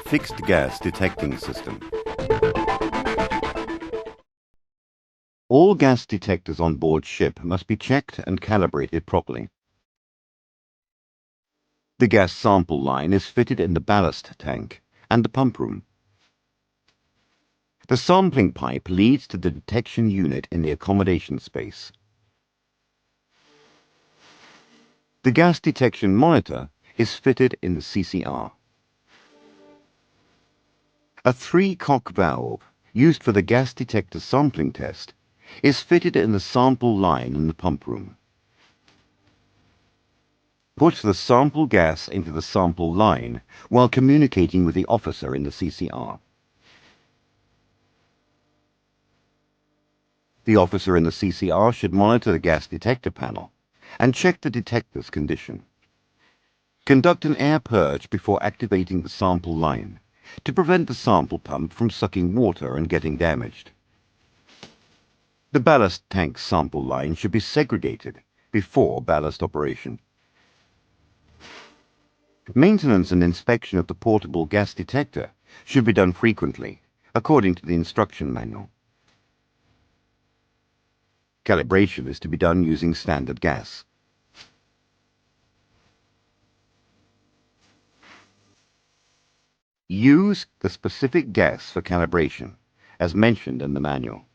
fixed gas detecting system. All gas detectors on board ship must be checked and calibrated properly. The gas sample line is fitted in the ballast tank and the pump room. The sampling pipe leads to the detection unit in the accommodation space. The gas detection monitor is fitted in the CCR. A 3-cock valve, used for the gas detector sampling test, is fitted in the sample line in the pump room. Put the sample gas into the sample line while communicating with the officer in the CCR. The officer in the CCR should monitor the gas detector panel and check the detector's condition. Conduct an air purge before activating the sample line to prevent the sample pump from sucking water and getting damaged. The ballast tank sample line should be segregated before ballast operation. Maintenance and inspection of the portable gas detector should be done frequently, according to the instruction manual. Calibration is to be done using standard gas. Use the specific gas for calibration, as mentioned in the manual.